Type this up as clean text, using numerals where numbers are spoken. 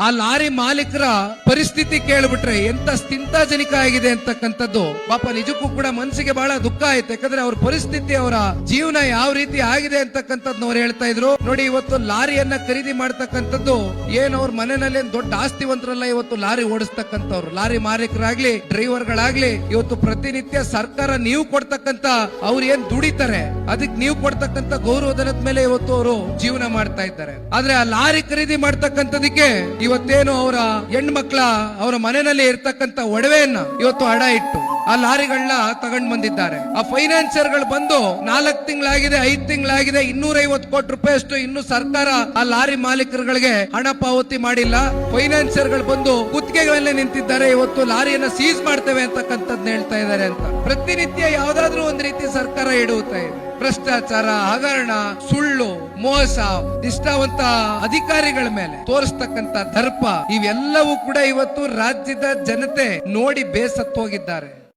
ಆ ಲಾರಿ ಮಾಲೀಕರ ಪರಿಸ್ಥಿತಿ ಕೇಳ್ಬಿಟ್ರೆ ಎಂತ ಸ್ಥಿಂತಾಜನಿಕ ಆಗಿದೆ ಅಂತಕ್ಕಂಥದ್ದು ಪಾಪ ನಿಜಕ್ಕೂ ಕೂಡ ಮನಸ್ಸಿಗೆ ಬಹಳ ದುಃಖ ಆಯ್ತು. ಯಾಕಂದ್ರೆ ಅವ್ರ ಪರಿಸ್ಥಿತಿ, ಅವರ ಜೀವನ ಯಾವ ರೀತಿ ಆಗಿದೆ ಅಂತಕ್ಕಂಥದ್ದು ಅವ್ರು ಹೇಳ್ತಾ ಇದ್ರು. ನೋಡಿ, ಇವತ್ತು ಲಾರಿಯನ್ನ ಖರೀದಿ ಮಾಡ್ತಕ್ಕಂಥದ್ದು ಏನ್ ಅವ್ರ ಮನೆಯಲ್ಲಿ ದೊಡ್ಡ ಆಸ್ತಿವಂತರಲ್ಲ, ಇವತ್ತು ಲಾರಿ ಓಡಿಸ್ತಕ್ಕಂಥವ್ರು, ಲಾರಿ ಮಾಲೀಕರಾಗ್ಲಿ ಡ್ರೈವರ್ಗಳಾಗ್ಲಿ, ಇವತ್ತು ಪ್ರತಿನಿತ್ಯ ಸರ್ಕಾರ ನೀವು ಕೊಡ್ತಕ್ಕಂತ ಅವ್ರು ಏನ್ ದುಡಿತಾರೆ ಅದಕ್ಕೆ ನೀವು ಕೊಡ್ತಕ್ಕಂತ ಗೌರವಧನದ ಮೇಲೆ ಇವತ್ತು ಅವರು ಜೀವನ ಮಾಡ್ತಾ ಇದ್ದಾರೆ. ಆದ್ರೆ ಆ ಲಾರಿ ಖರೀದಿ ಮಾಡ್ತಕ್ಕಂಥದಕ್ಕೆ ಇವತ್ತೇನು ಅವರ ಹೆಣ್ಮಕ್ಳ ಅವರ ಮನೆಯಲ್ಲಿ ಇರ್ತಕ್ಕಂತ ಒಡವೆಯನ್ನ ಇವತ್ತು ಅಡ ಇಟ್ಟು ಆ ಲಾರಿಗಳನ್ನ ತಗೊಂಡ್ ಬಂದಿದ್ದಾರೆ. ಆ ಫೈನಾನ್ಸಿಯರ್ ಗಳು ಬಂದು 4 ತಿಂಗಳಾಗಿದೆ, 5 ತಿಂಗಳಾಗಿದೆ, 250 ಕೋಟಿ ರೂಪಾಯಿ ಅಷ್ಟು ಇನ್ನು ಸರ್ಕಾರ ಆ ಲಾರಿ ಮಾಲೀಕರುಗಳಿಗೆ ಹಣ ಪಾವತಿ ಮಾಡಿಲ್ಲ. ಫೈನಾನ್ಸಿಯರ್ ಗಳು ಬಂದು ಗುತ್ತಿಗೆಗಳಲ್ಲೇ ನಿಂತಿದ್ದಾರೆ. ಇವತ್ತು ಲಾರಿಯನ್ನ ಸೀಸ್ ಮಾಡ್ತೇವೆ ಅಂತಕ್ಕಂಥದ್ನ ಹೇಳ್ತಾ ಇದ್ದಾರೆ ಅಂತ ಪ್ರತಿನಿತ್ಯ ಯಾವ್ದಾದ್ರು ಒಂದ್ ರೀತಿ ಸರ್ಕಾರ ಇಡುತ್ತಾ ಇದೆ. ಭ್ರಷ್ಟಾಚಾರ, ಹಗರಣ, ಸುಳ್ಳು, ಮೋಸ, ನಿಷ್ಠಾವಂತ ಅಧಿಕಾರಿಗಳ ಮೇಲೆ ತೋರಿಸ್ತಕ್ಕಂತ ದರ್ಪ, ಇವೆಲ್ಲವೂ ಕೂಡ ಇವತ್ತು ರಾಜ್ಯದ ಜನತೆ ನೋಡಿ ಬೇಸತ್ತು ಹೋಗಿದ್ದಾರೆ.